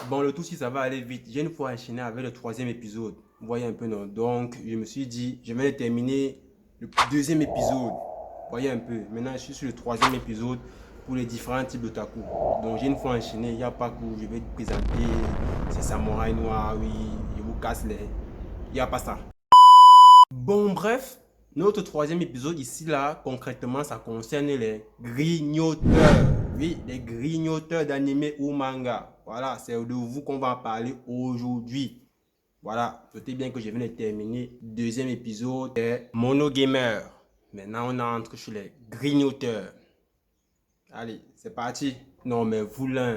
Bon, le tout, si ça va aller vite, j'ai une fois enchaîné avec le troisième épisode. Vous voyez un peu, non? Donc, je me suis dit, je vais terminer le deuxième épisode. Vous voyez un peu. Maintenant, je suis sur le troisième épisode pour les différents types d'otaku. Donc, j'ai une fois enchaîné, il n'y a pas que je vais te présenter ces samouraïs noirs, oui, je vous casse les. Il n'y a pas ça. Bon, bref, notre troisième épisode ici, là, concrètement, ça concerne les grignoteurs. Oui, les grignoteurs d'anime ou manga. Voilà, c'est de vous qu'on va parler aujourd'hui. Voilà, notez bien que je viens de terminer le deuxième épisode des monogamers. Maintenant, on entre chez les grignoteurs. Allez, c'est parti. Non, mais vous là,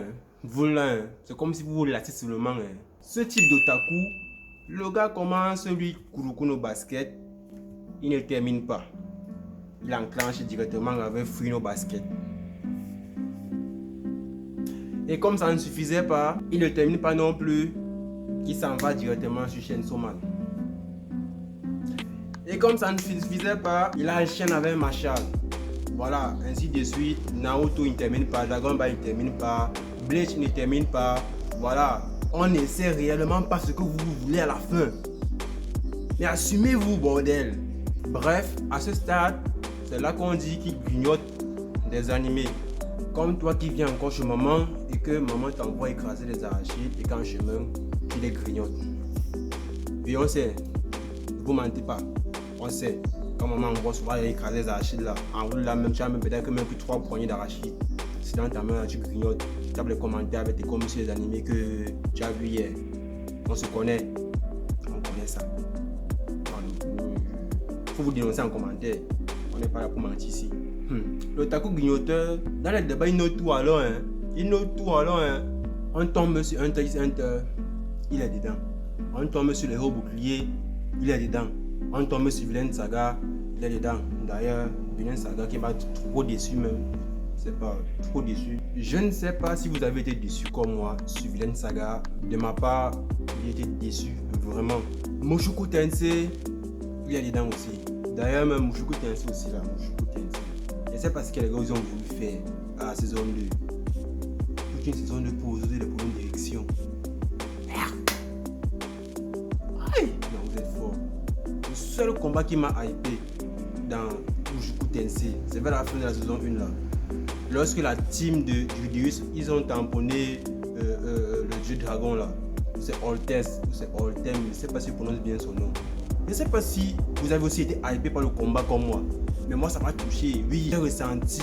c'est comme si vous vous lassez seulement. Hein. Ce type d'otaku, le gars commence, lui, Kuroko basket. Il ne termine pas. Il enclenche directement avec Fruino Basket. Et comme ça ne suffisait pas, il ne termine pas non plus. Il s'en va directement sur Chainsaw Man. Et comme ça ne suffisait pas, il enchaîne avec Marshall. Voilà, ainsi de suite. Naruto il ne termine pas, Dragon Ball il ne termine pas, Bleach il ne termine pas. Voilà, on ne sait réellement pas ce que vous voulez à la fin. Mais assumez-vous, bordel. Bref, à ce stade, c'est là qu'on dit qu'il grignote des animés. Comme toi qui viens encore chez maman et que maman t'envoie écraser les arachides et qu'en chemin, tu les grignotes. Et on sait, ne vous mentez pas, on sait. Quand maman envoie souvent écraser les arachides là, en route là même, tu as même peut-être même plus 3 poignées d'arachides. C'est dans ta main là, tu grignotes, tu tapes les commentaires avec tes commis sur les animés que tu as vu hier. On se connaît, on connaît ça. Faut vous dénoncer en commentaire. On n'est pas là pour mentir ici. Le taku grignoteur, dans les débats, il note tout alors. Hein. Il note tout alors. Hein. On tombe sur un il est dedans. On tombe sur les héros boucliers, il est dedans. On tombe sur Villain Saga, il est dedans. D'ailleurs, Villain Saga qui m'a trop déçu même. C'est pas trop déçu. Je ne sais pas si vous avez été déçu comme moi sur Villain Saga. De ma part, j'ai été déçu, vraiment. Mushoku Tensei, il est dedans aussi. D'ailleurs, même Mushoku Tensei aussi là. Mushoku Tensei. Je ne sais pas ce que les gars ils ont voulu faire à la saison 2. Toute une saison 2 pour résoudre les problèmes de direction. Merde. Aïe. Non, vous êtes fort. Le seul combat qui m'a hypé dans Mushoku Tensei, c'est vers la fin de la saison 1 là. Lorsque la team de Julius, ils ont tamponné le dieu dragon là. C'est Ortez, c'est Ortem, je ne sais pas si je prononce bien son nom. Je ne sais pas si vous avez aussi été hypé par le combat comme moi. Mais moi ça m'a touché. Oui, j'ai ressenti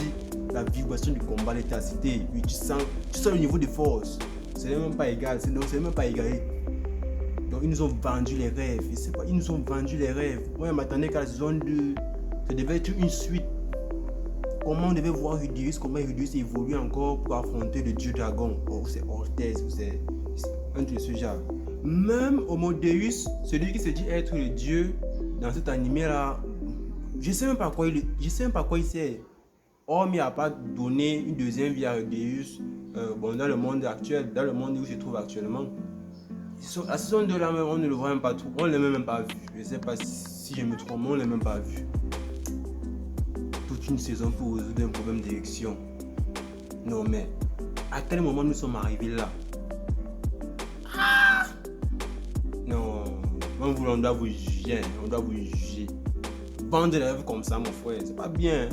la vibration du combat, l'intensité. Oui, tu sens le niveau de force. Ce n'est même pas égal, c'est même pas égalé. Donc ils nous ont vendu les rêves. Je sais pas, ils nous ont vendu les rêves. Moi je m'attendais qu'à la saison 2, ça devait être une suite. Comment on devait voir Rudius, comment Rudius évolue encore pour affronter le dieu dragon. Oh, c'est Ortez, c'est un de ce genre. Même Homodeus, celui qui se dit être le dieu dans cet animé là, je sais même pas quoi il sait. Hormis à pas donner une deuxième vie à Rudius, bon, dans le monde actuel, dans le monde où il se trouve actuellement. La saison 2 là même, on ne le voit même pas trop, on ne l'a même pas vu. Je sais pas si je me trompe, on ne l'a même pas vu. Toute une saison pour résoudre un problème d'élection. Non mais, à quel moment nous sommes arrivés là? Non, on doit vous juger, on doit vous juger. Vendre des rêves comme ça, mon frère, c'est pas bien.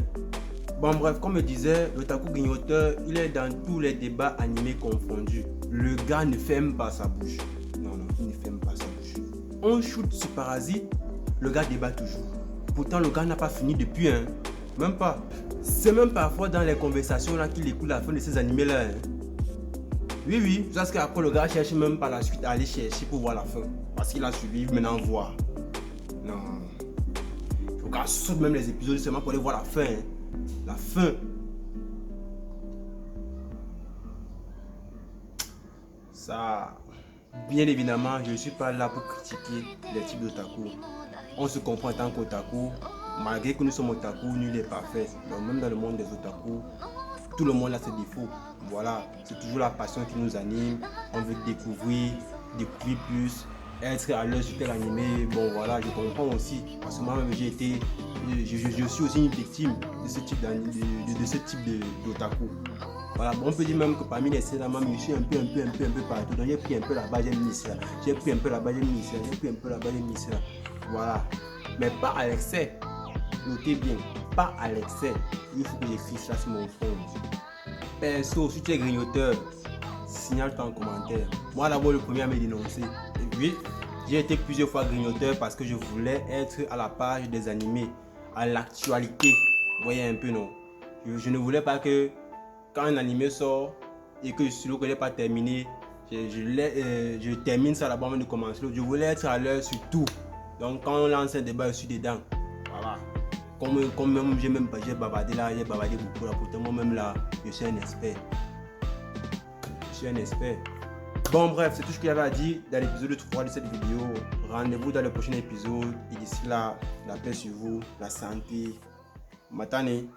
Bon bref, comme je disais, le taku grignoteur, il est dans tous les débats animés confondus. Le gars ne ferme pas sa bouche. Non, il ne ferme pas sa bouche. On shoot sur Parasite, le gars débat toujours. Pourtant, le gars n'a pas fini depuis, hein. Même pas. C'est même parfois dans les conversations là qu'il écoute la fin de ces animés là. Hein. Oui, parce qu'après le gars cherche même par la suite à aller chercher pour voir la fin. Parce qu'il a suivi maintenant voir. Non. Le gars saute même les épisodes seulement pour aller voir la fin. Hein. La fin. Ça. Bien évidemment, je ne suis pas là pour critiquer les types d'otaku. On se comprend en tant qu'otaku. Malgré que nous sommes otaku, nul n'est parfait. Donc même dans le monde des otaku, tout le monde a ses défauts. Voilà, c'est toujours la passion qui nous anime. On veut découvrir plus, être à l'aise sur tel animé. Bon voilà, je comprends aussi. Parce que moi-même je suis aussi une victime de ce type d'otaku. Voilà, bon, on peut dire même que parmi les scènes, je suis un peu partout. Donc j'ai pris un peu là-bas, j'ai mis ça. J'ai pris un peu là-bas, j'ai mis ça. J'ai pris un peu là-bas, j'ai mis ça. Voilà. Mais pas à l'excès. Notez bien, pas à l'excès. Il faut que je fixe là sur mon front. Perso, si tu es grignoteur, signale-toi en commentaire. Moi d'abord le premier à me dénoncer. Et oui, j'ai été plusieurs fois grignoteur parce que je voulais être à la page des animés, à l'actualité. Vous voyez un peu, non? Je ne voulais pas que quand un animé sort et que je ne l'ai pas terminé, je termine ça là-bas avant de commencer. Je voulais être à l'heure sur tout. Donc quand on lance un débat, je suis dedans. Voilà. Comme même j'ai bavardé là, j'ai bavardé beaucoup là. Pourtant moi-même là, je suis un expert. Je suis un expert. Bon bref, c'est tout ce qu'il y avait à dire dans l'épisode 3 de cette vidéo. Rendez-vous dans le prochain épisode. Et d'ici là, la paix sur vous, la santé. Matane.